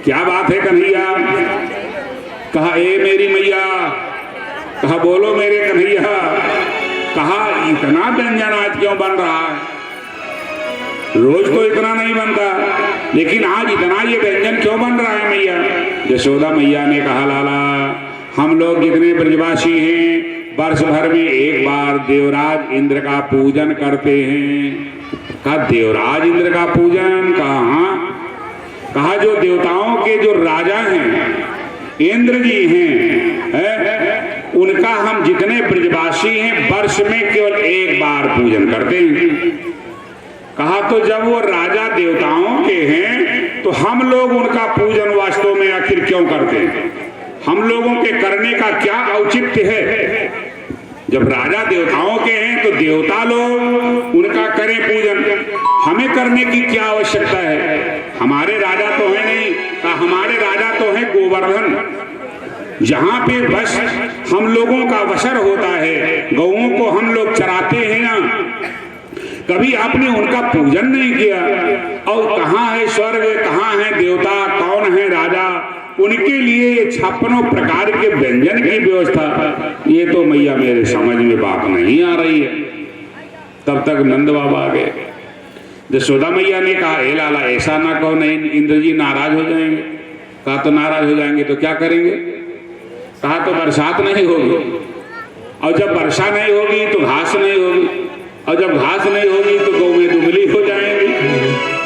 क्या बात है कन्हैया? कहा ए मेरी मैया, कहा बोलो मेरे कन्हैया, कहा इतना व्यंजन आज क्यों बन रहा है? रोज तो इतना नहीं बनता, लेकिन आज इतना ये व्यंजन क्यों बन रहा है मैया? यशोदा मैया ने कहा लाला, हम लोग जितने ब्रजवासी हैं वर्ष भर में एक बार देवराज इंद्र का पूजन करते हैं। कहा देवराज इंद्र का पूजन? कहा जो देवताओं के जो राजा हैं इंद्र जी हैं, उनका हम जितने ब्रजवासी हैं वर्ष में केवल एक बार पूजन करते हैं। कहा तो जब वो राजा देवताओं के हैं तो हम लोग उनका पूजन वास्तव में आखिर क्यों करते हैं? हम लोगों के करने का क्या औचित्य है? जब राजा देवताओं के हैं तो देवता लोग उनका करें पूजन, हमें करने की क्या आवश्यकता है? हमारे राजा तो है नहीं, कहा हमारे राजा तो है गोवर्धन, जहां पे बस हम लोगों का वशर होता है, गौओं को हम लोग चराते हैं ना, कभी आपने उनका पूजन नहीं किया। और कहाँ है स्वर्ग, कहाँ है देवता, कौन है राजा? उनके लिए 56 प्रकार के व्यंजन की व्यवस्था, ये तो मैया मेरे समझ में बात नहीं आ रही है। तब तक नंद बाबा आ गए। यशोदा मैया ने कहा ए लाला ऐसा ना कहो, नहीं इंद्र जी नाराज हो जाएंगे। कहा तो नाराज हो जाएंगे तो क्या करेंगे? कहा तो बरसात नहीं होगी, और जब वर्षा नहीं होगी तो घास नहीं होगी, और जब घास नहीं होगी तो गौएं दुबली हो जाएंगी।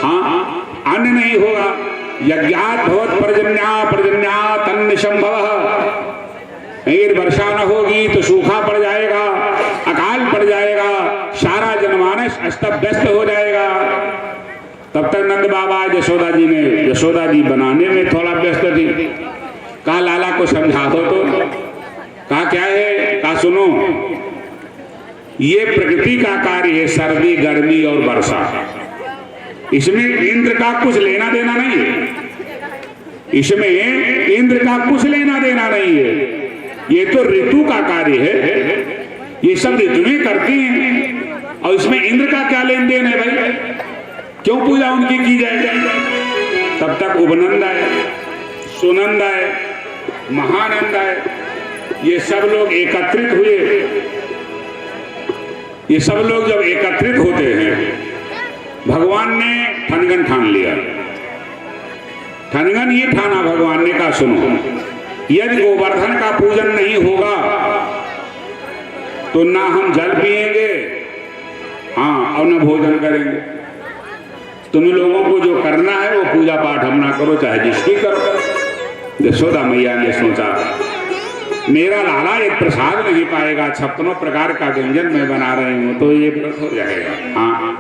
हाँ, अन्न नहीं होगा। यज्ञात भवत पर्जन्या पर्जन्या तन्न संभव। अगर वर्षा न होगी तो सूखा पड़ जाएगा, अकाल पड़ जाएगा, सारा जनमानस अस्त व्यस्त हो जाएगा। तब तक नंद बाबा यशोदा जी बनाने में थोड़ा व्यस्त थी। कहा लाला को समझा दो तो। कहा क्या है? कहा सुनो, ये प्रकृति का कार्य है, सर्दी गर्मी और वर्षा, इसमें इंद्र का कुछ लेना देना नहीं है। इसमें इंद्र का कुछ लेना देना नहीं है, ये तो ऋतु का कार्य है, ये सब ऋतुएं करती हैं, और इसमें इंद्र का क्या लेन देन है भाई? क्यों पूजा उनकी की जाए? तब तक उपनंद आए, सुनंद आए, महानंद आए, ये सब लोग एकत्रित हुए। ये सब लोग जब एकत्रित होते हैं, भगवान ने ठनगन ठान लिया। ठनगन ये ठाना भगवान ने, कहा सुनो, यदि गोवर्धन का पूजन नहीं होगा तो ना हम जल पिएंगे, हाँ, और ना भोजन करेंगे। तुम्हें लोगों को जो करना है वो पूजा पाठ हम ना करो, चाहे जिसकी करो। यशोदा मैया ने सोचा मेरा लाला एक प्रसाद नहीं पाएगा, 56 प्रकार का व्यंजन मैं बना रही हूं, तो ये व्रत हो जाएगा। हाँ,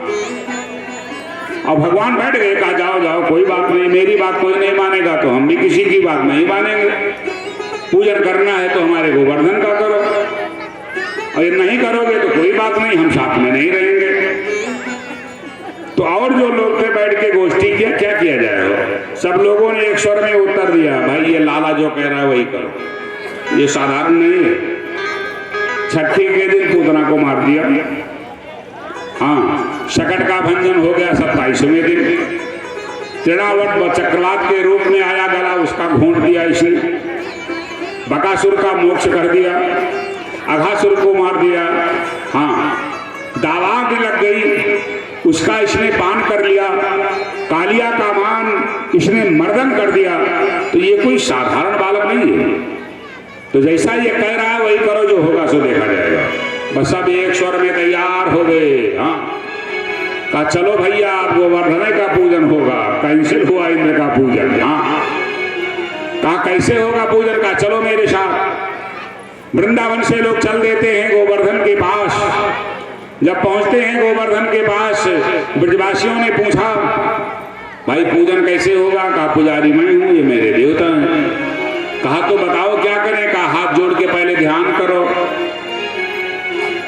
और भगवान बैठ गए। कहा जाओ जाओ, कोई बात नहीं, मेरी बात कोई नहीं मानेगा तो हम भी किसी की बात नहीं मानेंगे। पूजन करना है तो हमारे गोवर्धन का करो, और ये नहीं करोगे तो कोई बात नहीं, हम साथ में नहीं रहेंगे। तो और जो लोग थे बैठ के गोष्ठी किया, क्या किया जाए? सब लोगों ने एक स्वर में उत्तर दिया, भाई ये लाला जो कह रहा है वही करो, ये साधारण नहीं है। छठी के दिन पूतना को मार दिया। हाँ, शकट का भंजन हो गया 27वें दिन। तृणावट चक्रवात के रूप में आया गला, उसका घोंट दिया इसने। बकासुर का मोक्ष कर दिया, अघासुर को मार दिया। हाँ, दावाग लग गई, उसका इसने पान कर लिया। कालिया का मान इसने मर्दन कर दिया। तो ये कोई साधारण बालक नहीं है। तो जैसा ये कह रहा है वही करो, जो होगा सो देखा जाएगा। बस सब एक स्वर में तैयार हो गए। हाँ, कहा चलो भैया, आप गोवर्धन का पूजन होगा। कैंसिल हुआ इंद्र का पूजन। हाँ, कहा कैसे होगा पूजन? का चलो मेरे साथ। वृंदावन से लोग चल देते हैं गोवर्धन के पास। जब पहुंचते हैं गोवर्धन के पास, ब्रजवासियों ने पूछा भाई पूजन कैसे होगा? कहा पुजारी मैं हूं, ये मेरे देवता हैं। कहा तो बताओ क्या करें? कहा हाथ जोड़ के पहले ध्यान करो।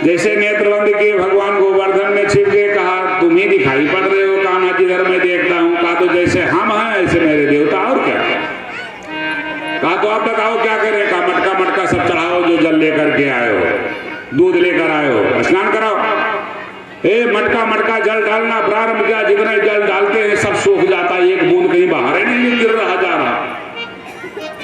जैसे नेत्रबंद किए भगवान गोवर्धन में छिप गए। कहा तुम ही दिखाई पड़ रहे हो कान्हा जिधर मैं देखता हूँ। कहा तो जैसे हम हैं ऐसे मेरे देवता, और क्या? कहा तो आप बताओ क्या करें? कहा मटका मटका सब चढ़ाओ, जो जल लेकर के आए हो, दूध लेकर आए हो, स्नान कराओ। मटका मटका जल डालना प्रारंभ किया। जितना जल डालते हैं सब सूख जाता है, एक बूंद कहीं बाहर ही नहीं गिर रहा जा रहा।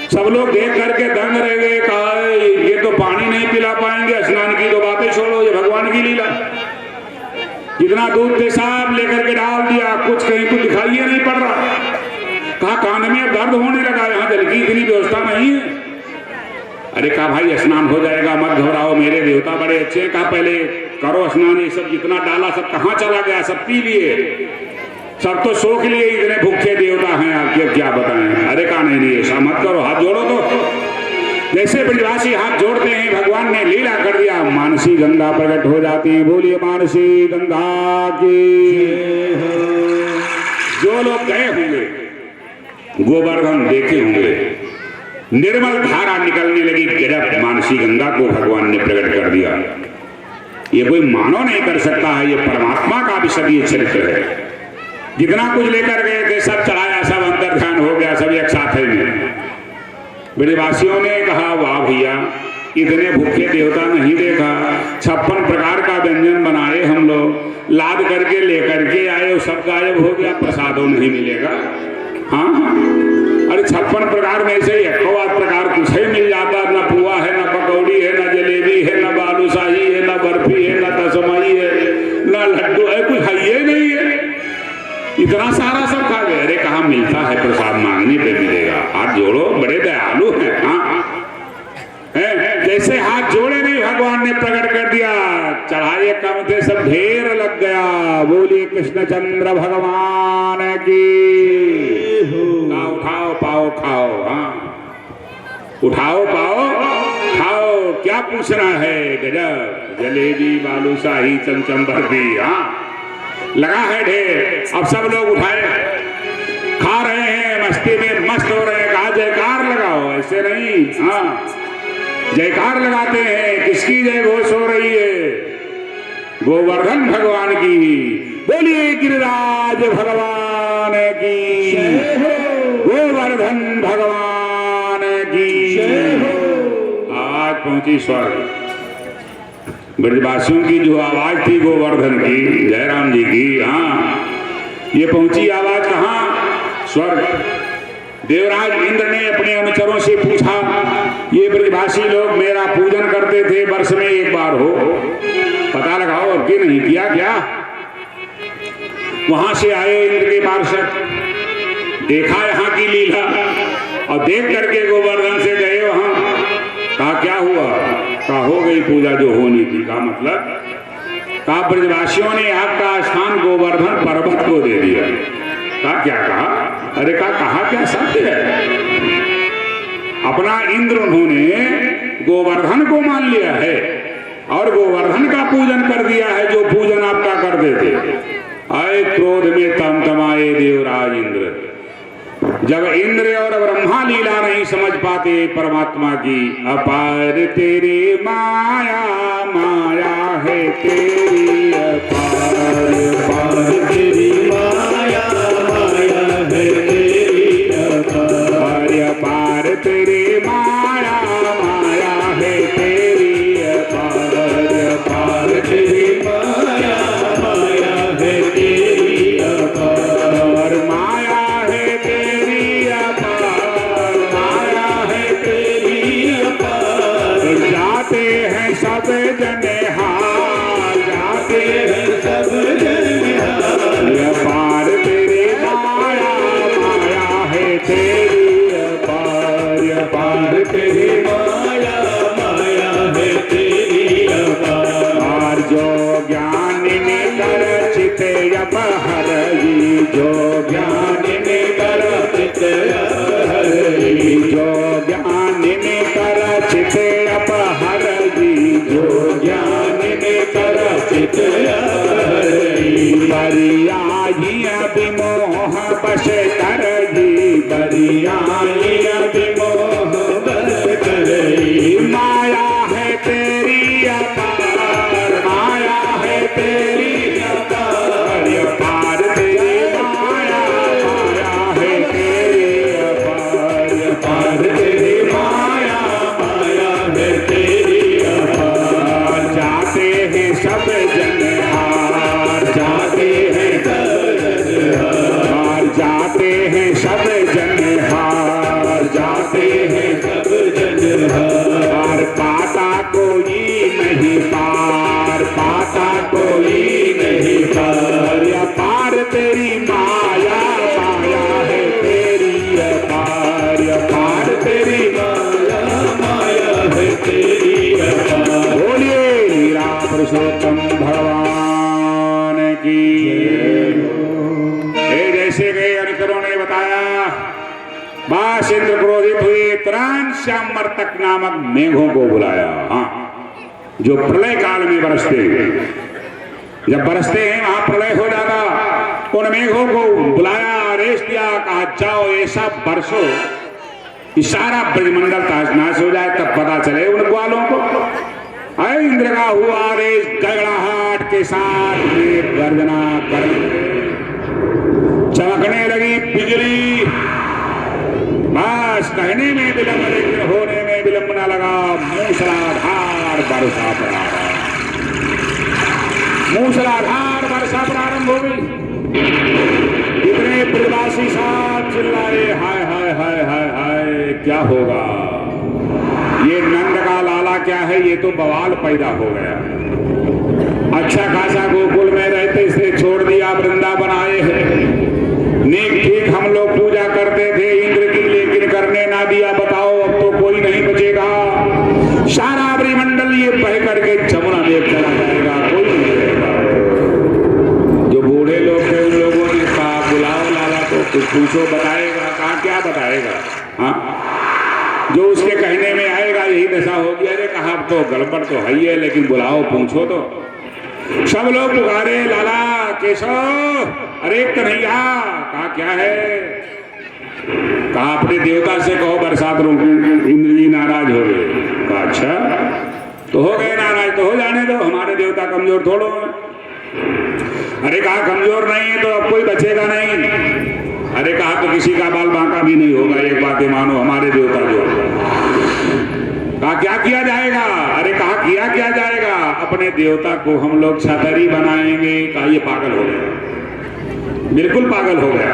सब लोग देख करके दंग रह गए, कहा ये तो पानी नहीं पिला पाएंगे, स्नान की तो बातें छोड़ो, ये भगवान की लीला। जितना दूध पेशाब लेकर के डाल दिया, कुछ कहीं कुछ दिखाई नहीं पड़ रहा। कहा कान में दर्द होने लगा, यहाँ जल की इतनी व्यवस्था नहीं है। अरे कहा भाई स्नान हो जाएगा, मत घबराओ, मेरे देवता बड़े अच्छे हैं। कहा पहले करो स्नान, ये सब जितना डाला सब कहाँ चला गया, सब पी लिए, सब तो सो के लिए, इतने भूखे देवता हैं आपके, क्या बताएं। अरे कहा नहीं ऐसा मत करो, हाथ जोड़ो। तो जैसे ब्रजवासी हाथ जोड़ते हैं, भगवान ने लीला कर दिया, मानसी गंगा प्रकट हो जाती है। बोलिए मानसी गंगा की। जो लोग गए होंगे गोवर्धन देखे होंगे, निर्मल धारा निकलने लगी, गजब, मानसी गंगा को भगवान ने प्रकट कर दिया। ये कोई मानव नहीं कर सकता है, ये परमात्मा का भी सब ये चरित्र है। जितना कुछ लेकर गए थे सब चढ़ाया, सब अंतर ध्यान हो गया, सब एक साथ में। ब्रजवासियों ने कहा वाह भैया, इतने भूखे देवता नहीं देखा, 56 प्रकार का व्यंजन बनाए हम लोग, लाद करके लेकर के आए, सब गायब हो गया, प्रसादों नहीं मिलेगा। हाँ अरे 56 प्रकार में से 1 प्रकार कुछ ही मिल जाता, न पुआ है, न पकौड़ी है, न जलेबी है, न बालूशाही है, न बर्फी है, न तसमई है, न लड्डू है, कुछ है ही नहीं है। इतना सारा सब खा गए। अरे कहाँ मिलता है, प्रसाद मांगने पे मिलेगा। हाथ जोड़ो, बड़े दयालु हैं। हाँ जैसे हाथ जोड़े नहीं, भगवान ने प्रकट कर दिया, चढ़ाए कम थे सब ढेर लग गया। बोलिए कृष्णचंद्र भगवान की। उठाओ पाओ खाओ, हाँ उठाओ पाओ खाओ, क्या पूछना है, गजब, जलेबी बालूशाही चमचम बर्फी, हाँ लगा है ढेर। अब सब लोग उठाए खा रहे हैं, मस्ती में मस्त हो रहे हैं। कहा जयकार लगाओ, ऐसे नहीं, हाँ जयकार लगाते हैं। किसकी जय घोष हो रही है? गोवर्धन भगवान की। बोलिए गिरिराज भगवान की, गोवर्धन भगवान की। आवाज पहुंची स्वर्ग। ब्रजवासियों की जो आवाज थी गोवर्धन की, जयराम जी की, हाँ ये पहुंची आवाज कहाँ? स्वर्ग। देवराज इंद्र ने अपने अनुचरों से पूछा, ये ब्रजवासी लोग मेरा पूजन करते थे, वर्ष में एक बार हो, पता लगाओ अब की नहीं किया क्या? वहां से आए इंद्र के पार्षद, देखा यहाँ की लीला, और देख करके गोवर्धन से गए वहां। कहा क्या हुआ? कहा हो गई पूजा जो होनी थी। कहा मतलब? कहा ब्रजवासियों ने आपका स्थान गोवर्धन पर्वत को दे दिया। कहा क्या कहा? अरे कहा क्या सत्य है? अपना इंद्र उन्होंने गोवर्धन को मान लिया है और गोवर्धन का पूजन कर दिया है, जो पूजन आपका करते थे। आए क्रोध में तमतमाए देवराज इंद्र। जब इंद्र और ब्रह्मा लीला नहीं समझ पाते परमात्मा की, अपार तेरी माया, माया है तेरी अपार, अपार तेरी माया, माया है तेरी अपार, अपार तेरी माया, माया है तेरी अपार, अपार तेरी माया, माया है तेरी अपार, माया है तेरी अपार, माया है तेरी अपार। जाते हैं सब जने हार, जाते हैं सब जने हार, अपार तेरी माया, माया है तेरी अपार, अपार तेरी माया, माया है तेरी अपार। जो ज्ञान में कर चित अपहरई, जो ज्ञान में कर चित अपहरई, जो ज्ञान में कर चित अपहरई, जो ज्ञान में कर चित अपहरई। बरियाई विमोह बस करई, बरियाई विमोह बस करई। माया है तेरी अपार, माया है तेरी अपार, अपार तेरी माया, माया है तेरी अपार, अपार तेरी माया, माया है तेरी अपार। जाते हैं सब जन हार, जाते हैं सब जन हार, जाते हैं सब जन हार, जाते हैं बताया। बस इंद्र क्रोधित हुए, तुरंत श्याम मर्तक नामक मेघों को बुलाया। हाँ, जो प्रलय काल में बरसते हैं, जब बरसते हैं वहां प्रलय हो जाता। उन मेघों को बुलाया, आदेश दिया, कहा जाओ ऐसा बरसो कि सारा ब्रजमंडल तहस-नहस हो जाए, तब पता चले उन ग्वालों को। अरे इंद्र का हुआ आदेश, गड़गड़ाहट के साथ में गर्जना कर चमकने लगी बिजली। बस कहने में विलंब लेकिन होने में विलंब न लगा। मूसलाधार वर्षा प्रारंभ, मूसलाधार वर्षा प्रारंभ हो गई। इतने ब्रजवासी साथ चिल्लाए, हाय हाय हाय हाय हाय, क्या होगा? ये नंद का लाला क्या है? ये तो बवाल पैदा हो गया। अच्छा खासा गोकुल में रहते, इसे छोड़ दिया, वृंदावन आए हैं। नेक ठीक हम लोग पूजा करते थे इंद्र की, लेकिन करने ना दिया। बताओ, अब तो कोई नहीं बचेगा। सारा ब्रह्मंडल ये बह करके जमुना में चला जाएगा, कोई नहीं रहेगा। जो बूढ़े लोग थे उन लोगों ने कहा, बुलाओ लाला को, कुछ पूछो, बताएगा। कहा क्या बताएगा? हाँ, जो उसके कहने में आएगा यही दशा होगी। अरे कहा, अब तो गड़बड़ तो है ही है, लेकिन बुलाओ, पूछो तो। सब लोग पुकारे, लाला केशव, अरे कन्हैया। कहा क्या है? कहा अपने देवता से कहो बरसात रोके। इंद्र जी नाराज हो गए। कहा अच्छा, तो हो गए नाराज, तो हो जाने दो, हमारे देवता कमजोर थोड़ो हैं। अरे कहा कमजोर नहीं है तो अब कोई बचेगा नहीं। अरे कहा तो किसी का बाल बांका भी नहीं होगा, एक बात मानो, हमारे देवता जो। कहा क्या किया जाएगा? अरे कहा किया क्या जाएगा? अपने देवता को हम लोग छतरी बनाएंगे। कहा ये पागल हो गया, बिल्कुल पागल हो गया।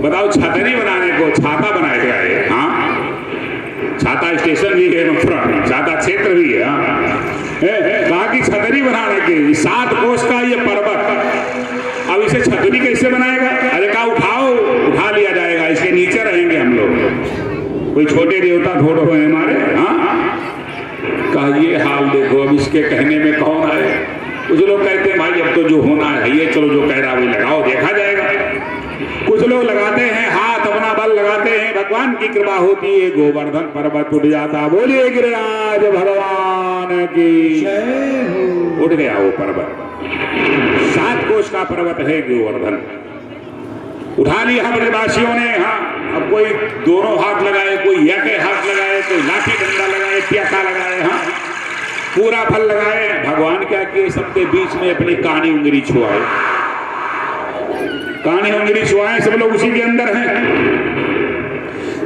बताओ, छतरी बनाने को छाता बनाया गया है। हाँ, छाता स्टेशन भी है मथुरा में, छाता क्षेत्र भी है। कहा कि छतरी बनाने के 7 कोस का ये पर्वत, अब इसे छतरी कैसे बनाएगा? अरे कहा उठाओ, उठा लिया जाएगा, इसके नीचे रहेंगे हम लोग, कोई छोटे देवता थोड़े हुए हमारे। हाँ, कहा ये हाल देखो, अब इसके कहने में कौन आए? कुछ लोग कहते हैं भाई अब तो जो होना है ये, चलो जो कह रहा है लगाओ, देखा जाएगा। कुछ लोग लगाते हैं हाथ, अपना बल लगाते हैं, भगवान की कृपा होती है, गोवर्धन पर्वत उठ जाता। बोलिए गिरिराज भगवान की जय। उठ गया वो पर्वत, 7 कोस का पर्वत है गोवर्धन। उठा लिया ब्रजवासियों ने। हाँ, अब कोई दोनों हाथ लगाए, कोई एक हाथ लगाए, कोई लाठी डंडा लगाए, प्यासा लगाए। हाँ, पूरा फल लगाए। भगवान क्या किए, सबके बीच में अपनी कानी उंगली छुआए, कानी उंगली छुआए, सब लोग उसी के अंदर हैं।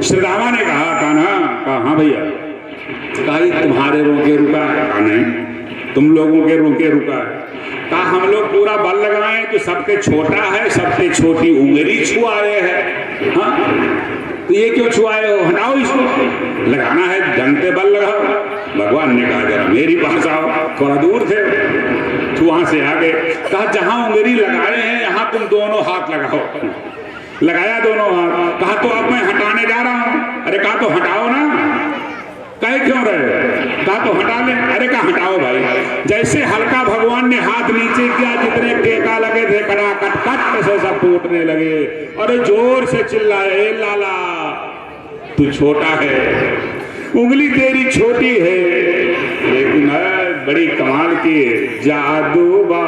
श्रीरामा ने कहा, कान्हा, कहा हाँ भैया। कहा तुम्हारे रोके रुका है? कहा नहीं, तुम लोगों के रोके रुका है। कहा हम लोग पूरा बल लगाए तो सबसे छोटा है, सबसे छोटी उंगली छुआए है। हाँ, तो ये क्यों छुआए हो? हटाओ इसको, लगाना है ढंग पे बल लगाओ। भगवान ने कहा जरा मेरी पास आओ, थोड़ा दूर थे तो वहां से आ गए। कहा जहां उंगली लगाए हैं यहाँ तुम दोनों हाथ लगाओ। लगाया दोनों हाथ। कहा तो अब मैं हटाने जा रहा हूं। अरे कहा तो हटाओ ना। कहे क्यों रहे? कहा तो हटा ले। अरे कहा हटाओ भाई। जैसे हल्का भगवान ने हाथ नीचे किया, जितने टेका लगे थे कड़ाकट कट से सब टूटने लगे। अरे जोर से चिल्लाए, लाला तू छोटा है, उंगली तेरी छोटी है, लेकिन बड़ी कमाल की जादूबा,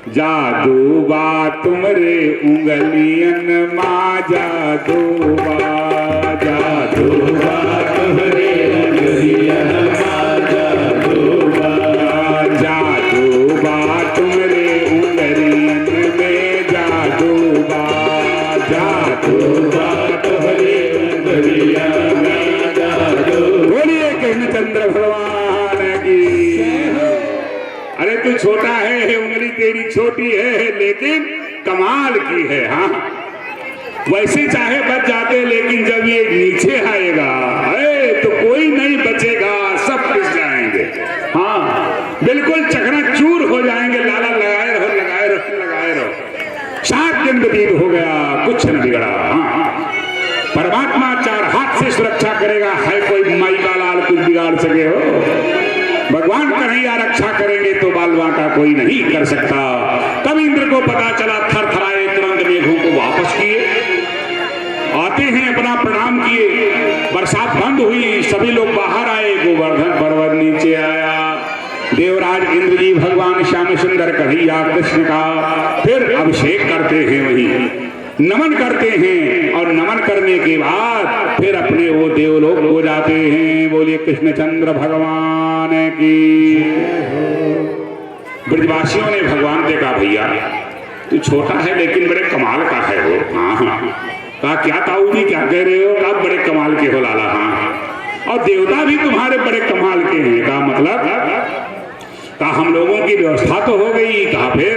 जादूबा तुमरे उंगलियन माँ, जादूबा, जादूबा तुमरे उंगलियन माँ, जादूबा, जादूबा तुमरे उंगलियन में, जादूबा, जादूबा तुमरे उंगलियन में। बोलिए कृष्णचंद्र भगवान की। अरे तू छोटा है, उंगली तेरी छोटी है, लेकिन कमाल की है। हाँ, वैसे चाहे बच जाते, लेकिन जब ये नीचे आएगा तो कोई नहीं बचेगा, सब पिस जाएंगे। हाँ, बिल्कुल चकनाचूर हो जाएंगे। लाला लगाए रहो, लगाए रहो, लगाए रहो। 7 दिन व्यतीत हो गया, कुछ न बिगड़ा। हाँ, परमात्मा 4 हाथ से सुरक्षा करेगा, है कोई माई का लाल कुछ बिगाड़ सके हो? भगवान कन्हैया रक्षा करेंगे तो बालवा का कोई नहीं कर सकता। तब इंद्र को पता चला, थर थराए, तुरंत मेघों को वापस प्रणाम किए, बरसात बंद हुई, सभी लोग बाहर आए, गोवर्धन पर्वत नीचे आया। देवराज इंद्र जी भगवान श्याम सुंदर कन्हैया कृष्ण का फिर अभिषेक करते हैं, वही नमन करते हैं, और नमन करने के बाद फिर अपने वो देवलोक को जाते हैं। बोलिए कृष्णचंद्र भगवान की। ब्रजवासियों ने भगवान से कहा, भैया तू छोटा है लेकिन बड़े कमाल का है वो। हाँ कहा, क्या ताऊ जी क्या कह रहे हो? कहा बड़े कमाल के हो लाला। हाँ, और देवता भी तुम्हारे बड़े कमाल के हैं। कहा मतलब? कहा हम लोगों की व्यवस्था तो हो गई। कहा फिर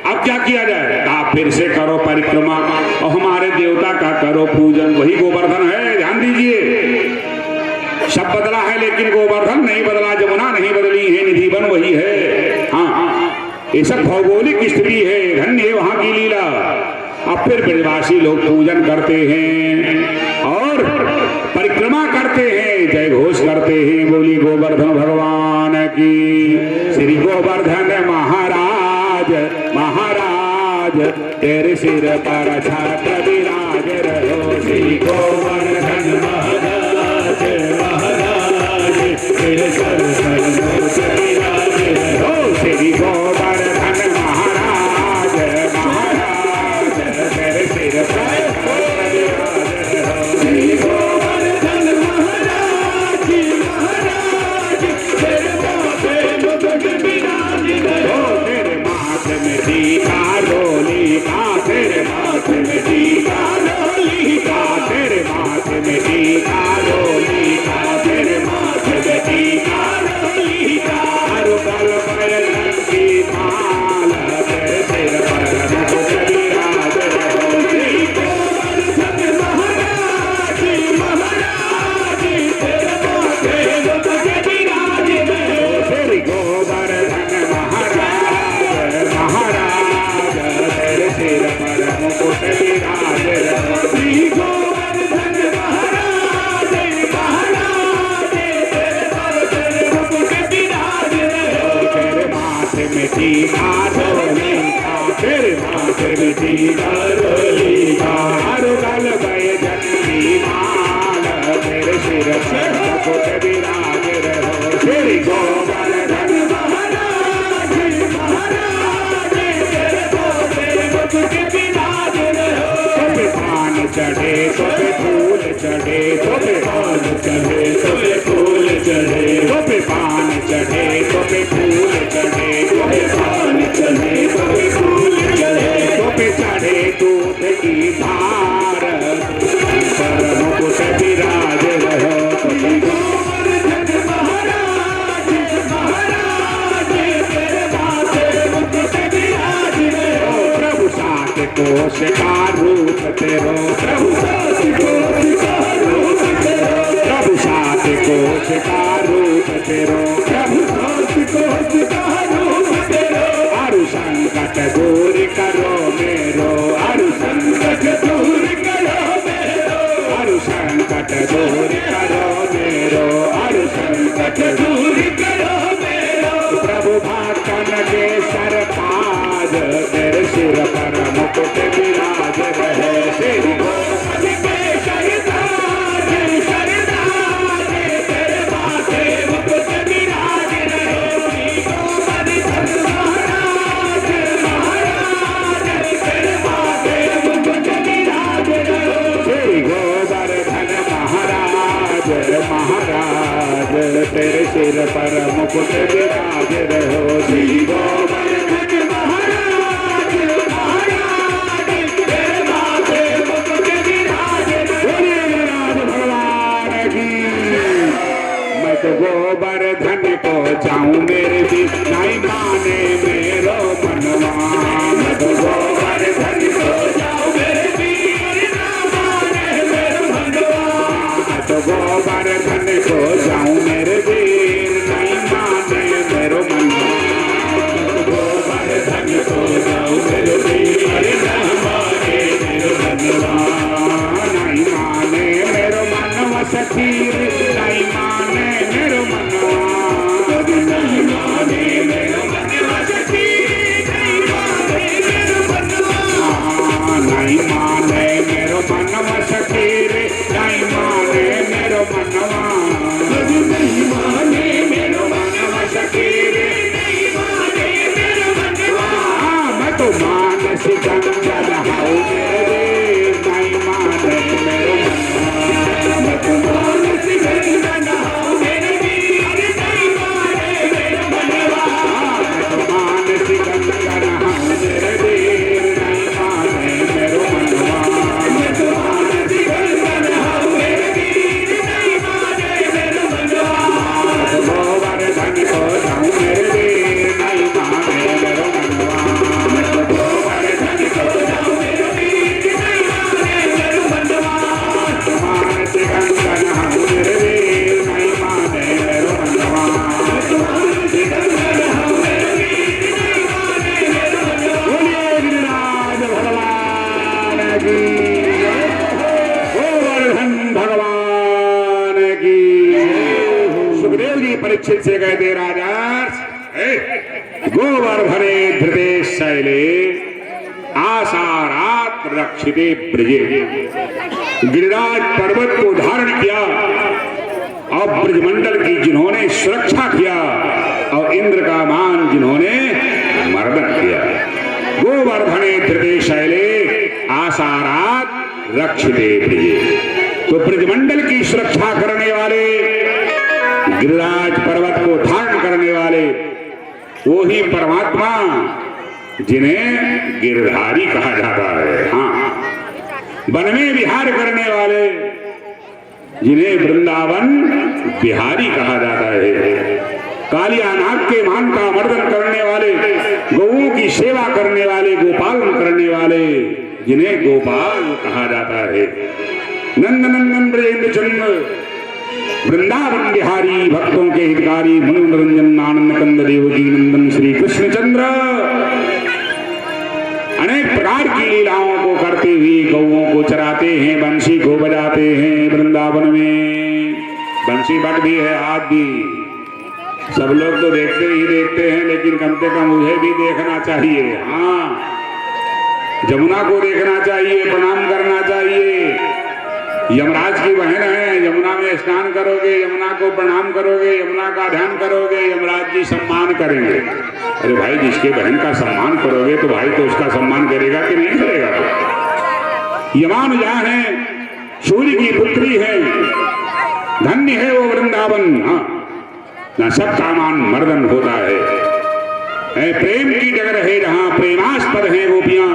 अब क्या किया जाए? कहा फिर से करो परिक्रमा और हमारे देवता का करो पूजन। वही गोवर्धन है, ध्यान दीजिए। सब बदला है लेकिन गोवर्धन नहीं बदला, जमुना नहीं बदली है, निधिवन वही है। हाँ, ये सब भौगोलिक स्थिति है, धन्य है वहां की लीला। अब फिर ब्रजवासी लोग पूजन करते हैं और परिक्रमा करते हैं, जय घोष करते हैं। बोली गोवर्धन भगवान की। श्री गोवर्धन महाराज महाराज तेरे सिर पर छत्र विराज रहो। श्री गोवर्धन महाराज महाराज तेरे सिर पर छत्र विराज रहो। श्री गोवर्धन महाराज महाराज तेरे सिर पर छत्र विराज रहो। श्री गोवर्धन महाराज महाराज तेरे माथे मुकुट विराज रहो। तेरे माथे में टीका डोली का, तेरे माथे में टीका डोली का, तेरे माथे में टीका डोली का, तेरे माथे में टीका डोली का। हर पल बैठन की माल तेरे सिर पर मुकुट विराज रहो। श्री गोवर्धन महाराज महाराज तेरे माथे मुकुट विराज रहो। श्री गोवर्धन महाराज महाराज तेरे सिर पर मुकुट विराज रहो। श्री गोवर्धन महाराज महाराज तेरे पर मुकुट विराज रहो। तेरे माथे में टीका डोली का, तेरे माथे में टीका डोली का। हर गल बैजन की माल तेरे सिर पर मुकुट विराज रहो। श्री गोवर्धन महाराज महाराज तेरे पर मुकुट विराज रहो। कभी पान चढ़े कभी फूल चढ़े, कभी पान चढ़े कभी फूल चढ़े, कभी पान चढ़े कभी फूल चढ़े, कभी पान चढ़े कभी फूल चढ़े, कभी चढ़े दूध की धार पर मुकुट विराज रहो। श्री गोवर्धन महाराज महाराज तेरे माथे मुकुट विराज रहो। प्रभु सात कोश का रूप तेरो, प्रभु सात कोश का रूप तेरो, प्रभु सात कोश का रूप तेरो, प्रभु सात कोश का रूप तेरो। अरु संकट दूर करो मेरो, अरु संकट दूर करो मेरो, अरु संकट दूर करो मेरो, अरु संकट दूर करो मेरो। प्रभु भाटन के सरताज तेरे सिर पर मुकुट विराज रहे। श्री गोवर्धन के सरताज सरताज तेरे माथे मुकुट विराज रहे। श्री गोवर्धन महाराज महाराज तेरे माथे मुकुट विराज रहे। श्री गोवर्धन महाराज महाराज तेरे सिर पर मुकुट विराज रहो। श्री गोवर्धन महाराज महाराज तेरे माथे मुकुट विराज रहो। भगवान की। मैं तो गोवर्धन को जाऊं मेरे भी नहीं माने मेरो मनवा। मैं तो गोवर्धन को जाऊं मेरे भी ना माने मेरो मनवा। मैं तो गोवर्धन को जाऊं मेरे वीर नहीं माने मेरो मनवा। गोवर्धन भगवान की। सुखदेव जी परीक्षित से कहते राजा गोवर्धने धृते शैले आसारात रक्षिते ब्रजे। गिरिराज पर्वत को धारण किया और ब्रजमंडल की जिन्होंने सुरक्षा किया और इंद्र का मान जिन्होंने मर्दन किया। गोवर्धने धृते शैले आसारात रक्षिते ब्रजे। तो ब्रजमंडल की सुरक्षा करने वाले, गिरिराज पर्वत को धारण करने वाले वो ही परमात्मा जिन्हें गिरधारी कहा जाता है। हाँ, वन में विहार करने वाले जिन्हें वृंदावन बिहारी कहा जाता है। कालिया नाग के मान का मर्दन करने वाले, गौओं की सेवा करने वाले, गोपालन करने वाले जिन्हें गोपाल कहा जाता है। नंदनंदन ब्रजेंद्र चंद्र वृंदावन बिहारी, भक्तों के हितकारी, मनोरंजन आनंद कंद देवकी नंदन श्री कृष्ण चंद्र अनेक प्रकार की लीलाओं को करते हुए गौओं को चराते हैं, बंसी को बजाते हैं। वृंदावन में बंसी बट भी है, आज भी सब लोग तो देखते ही देखते हैं, लेकिन कम से कम मुझे भी देखना चाहिए। हाँ, जमुना को देखना चाहिए, प्रणाम करना चाहिए। यमराज की बहन है, यमुना में स्नान करोगे, यमुना को प्रणाम करोगे, यमुना का ध्यान करोगे, यमराज जी सम्मान करेंगे। अरे भाई, जिसके बहन का सम्मान करोगे तो भाई तो उसका सम्मान करेगा कि नहीं करेगा? यमानुजा है, सूर्य की पुत्री है, धन्य है वो वृंदावन। हाँ, ना सबका मान मर्दन होता है। प्रेम की जगह है जहाँ प्रेमास्पद है गोपियां,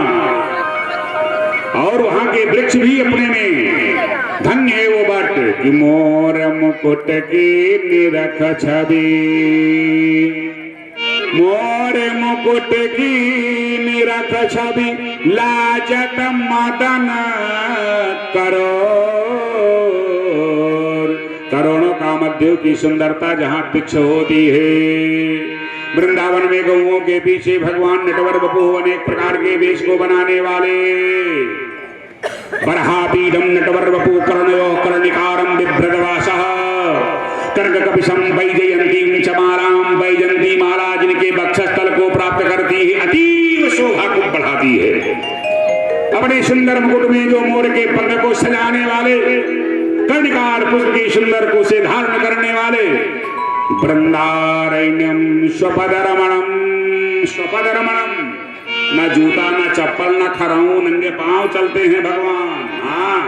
और वहां के वृक्ष भी अपने में धन्य है वो बट कि मोर मुकुट की निरख छवि, मोर मुकुट की निरख छवि लाजत मदन करो। करोड़ों कामदेव की सुंदरता जहां वृक्ष होती है। वृंदावन में गौओं के पीछे भगवान नटवर बपू अनेक प्रकार के वेश को बनाने वाले। बरहापीडम नटवर बपू कर्णयो कर्णिकारम बिभ्रदवासः कर्क कपिशम वैजयंतीम चमालाम। वैजयंती माला जिनके वक्षस्थल को प्राप्त करती है, अतीव शोभा को बढ़ाती है। अपने सुंदर मुकुट में जो मोर के पंख को सजाने वाले, कर्णिकार पुष्प की सुंदर को से धारण करने वाले, वृंदारण्यम स्वपदरमणम। स्वपदरमणम, न जूता न चप्पल न खराऊ, नंगे पांव चलते हैं भगवान। हाँ,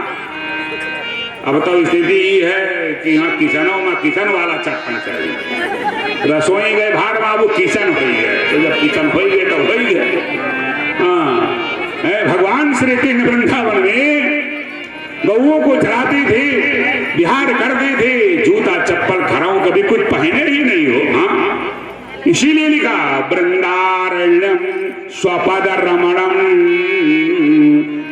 अब तो स्थिति ही है कि यहाँ किचनों में किचन वाला चप्पल चाहिए। रसोई गए भाड़ बाबू, किचन हो गए, तो जब किचन हो गए तो हो गए। हाँ, भगवान श्री कृष्ण वृंदावन में गौओं को चराते थे, विहार करते थे, जूता चप्पल खराऊ कभी कुछ पहने ही नहीं हो। हाँ, इसीलिए लिखा वृंदारण्यम स्वपद रमणम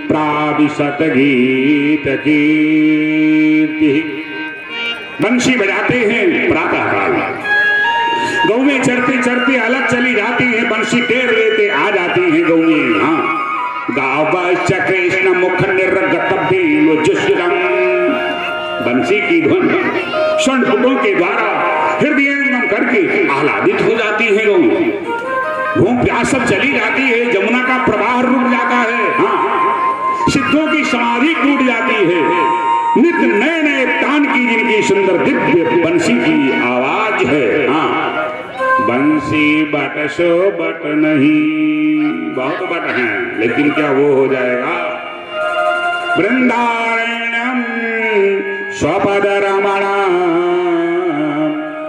प्राविशत गीत कीर्ति। बंशी बजाते हैं प्रातः काल, गौएं चरते चरते अलग चली जाती हैं, बंशी टेर लेते आ जाती हैं गौएं। हाँ, गाव कृष्ण मुख निर्गतम। बंसी की धुन षण्पुटों के द्वारा हृदयंगम करके आह्लादित हो जाती है गौएं। भूख प्यास सब चली जाती है, जमुना का प्रवाह रुक जाता है। हाँ, सिद्धों की समाधि टूट जाती है। नित्य नए नए तान की जिनकी सुंदर दिव्य बंसी की आवाज है। हाँ, बंसी बट सो बट नहीं, बहुत बट हैं, लेकिन क्या वो हो जाएगा? वृंदारण्यम स्वपद रमणा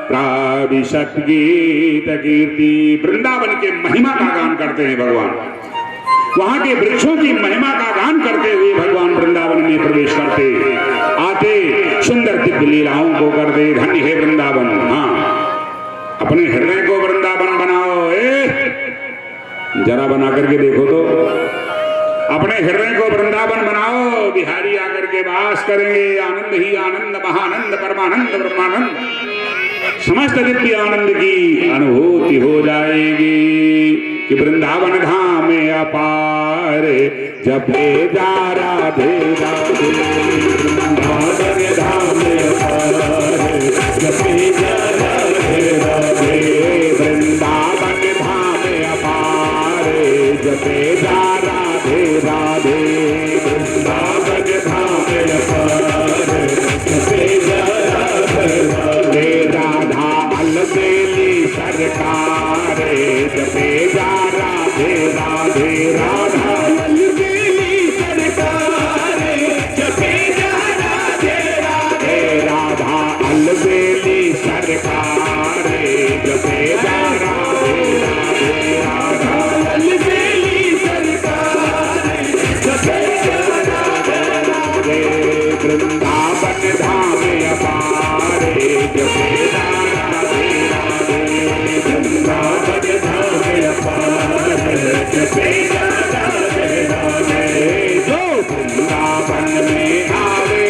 प्राविशत गीत कीर्ति। वृंदावन के महिमा का गान करते हैं भगवान, वहां के वृक्षों की महिमा का गान करते हुए भगवान वृंदावन में प्रवेश करते आते, सुंदर दिव्य लीलाओं को करते। धन्य है वृंदावन। हाँ, अपने हृदय को वृंदावन बनाओ। जरा बना करके देखो तो, अपने हृदय को वृंदावन बनाओ, बिहारी आकर के वास करेंगे। आनंद ही आनंद, महानंद, परमानंद, ब्रह्मानंद, समस्त दिव्य आनंद की अनुभूति हो जाएगी। कि वृंदावन धाम में अपार जपे जा राधे राधे। वृंदावन धाम में अपार जपे जा राधे राधे। वृंदावन धाम में अपार जपे जा राधे राधे। वृंदावन धाम में अपार जपे जा राधे राधे। राधा अलबेली सरकार जपे जा राधे राधे। राधा अलबेली सरकार जपे जा राधे राधे। राधा अलबेली सरकार जपे जा राधे राधे। राधा अलबेली सरकार जपे जा राधे राधे। वृंदावन धाम अपार जपे जा राधे राधे। वृंदावन धाम अपार जपे जा राधे राधे। जो वृंदावन में आवे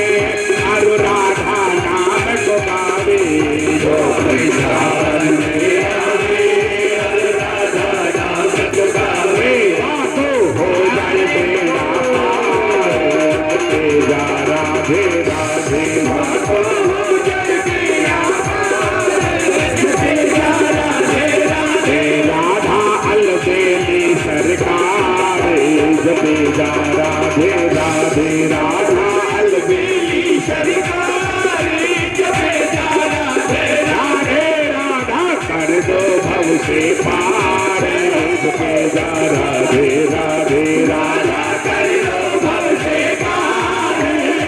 अरु राधा नाम को गावे। जो वृंदावन में आवे अरु राधा नाम को गावे। तो हो जाए बेड़ा पार जपे जा राधे राधे। तो हो जाए बेड़ा पार जपे जा राधे राधे। राधा अलबेली सरकार जपे जा राधे राधे। राधा अलबेली सरकार जपे जा राधे राधे। राधा कर दो भव से पार जपे जा राधे राधे। राधा कर दो भव से पार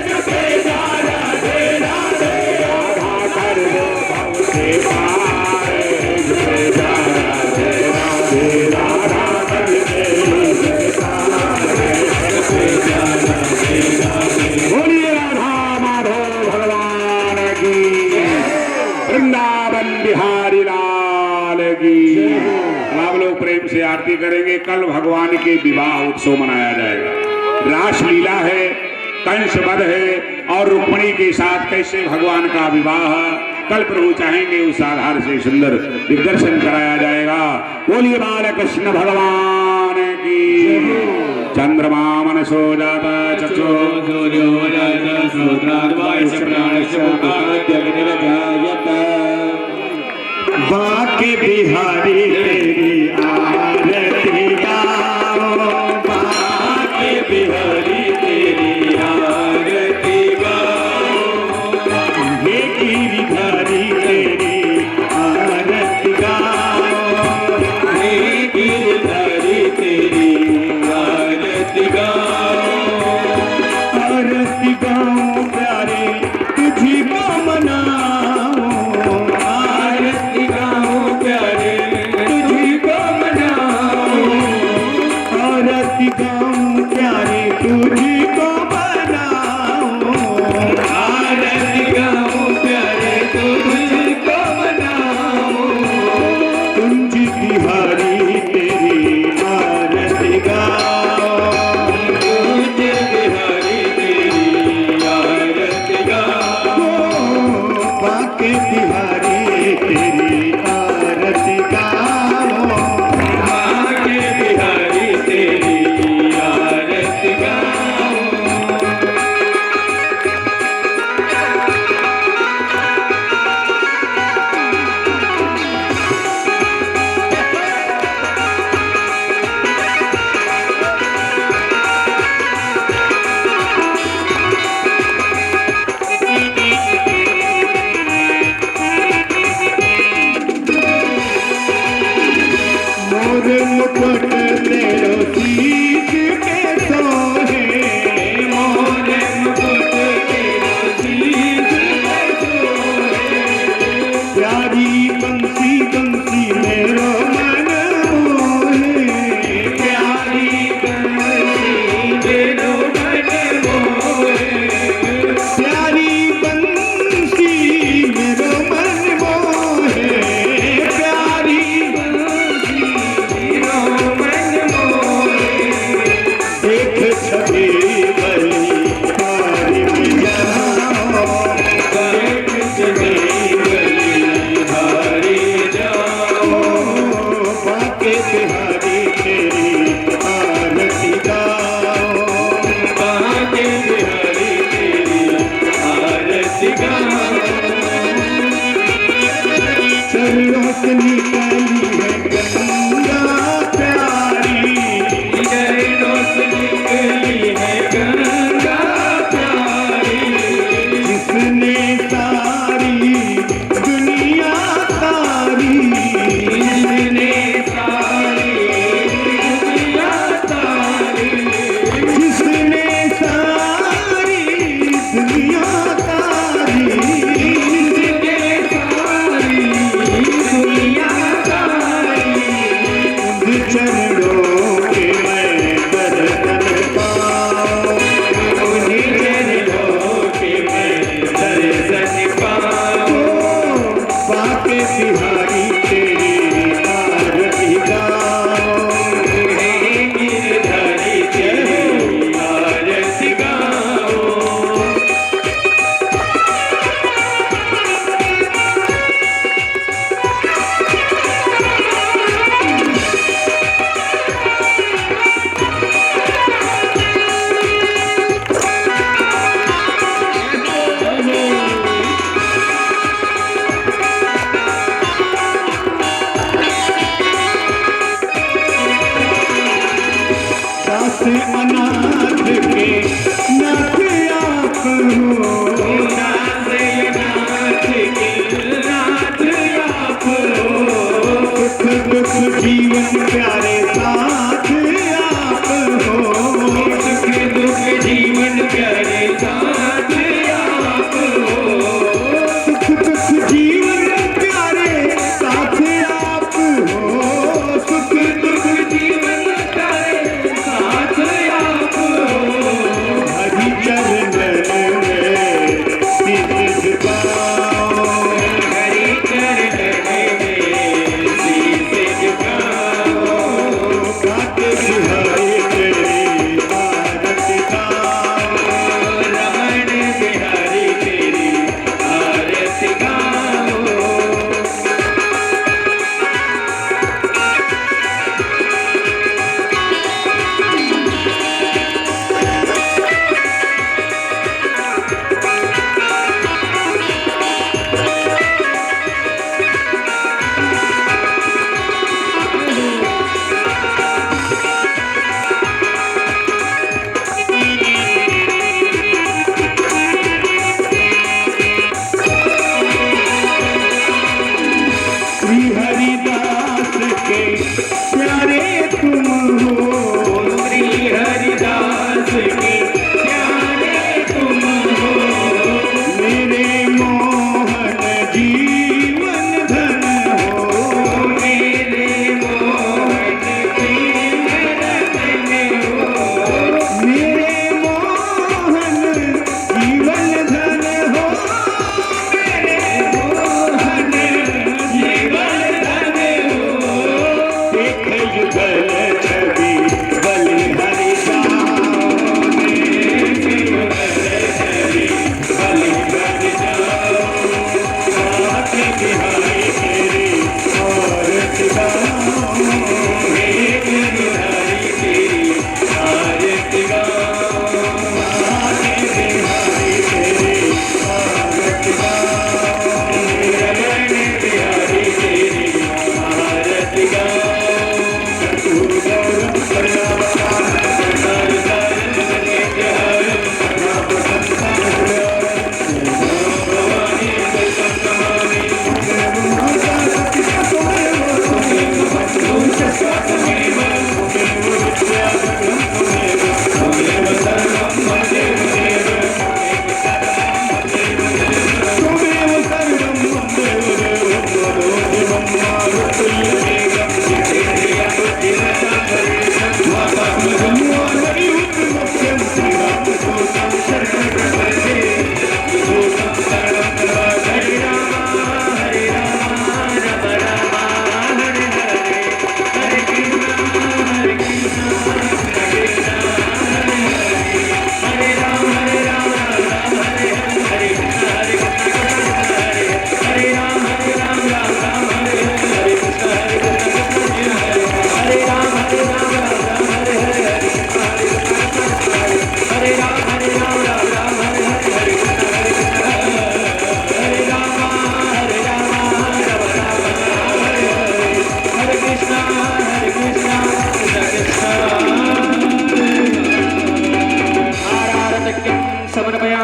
जपे जा राधे राधे। राधा कर दो भव से पार जपे जा राधे राधे। राधा कर दो बोलिए राधा माधव भगवान की। वृंदावन बिहारी लाल की। आप लोग प्रेम से आरती करेंगे। कल भगवान के विवाह उत्सव मनाया जाएगा। रासलीला है, कंस वध है और रुक्मिणी के साथ कैसे भगवान का विवाह कल प्रभु चाहेंगे उस आधार से सुंदर दिग्दर्शन कराया जाएगा। बोलिए बालकृष्ण भगवान की। चंद्रमा मनसो जाता चक्षो सूर्यो जाता श्रोत्राद्वायस्य प्राणस्य मुखाद्यग्निर्जायत। बाके बिहारी तेरी आरती गाओ। बाके बिहारी तेरी आरती गाओ। हे गिरिधारी तेरी आरती गाओ। हे गिरिधारी तेरी आरती गाओ। आरती गाओ प्यारे तुझी को मनाओ। आरती गाओ प्यारे तुझी को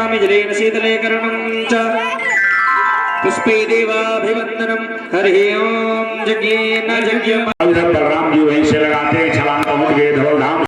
समर्पयामि जलेन शीतले करणं च पुष्पे देवाभिवन्दनं हरिः ओम। यज्ञेन यज्ञम्। बलराम जी वहीं से लगाते छलांग पहुंच गए धवल धाम।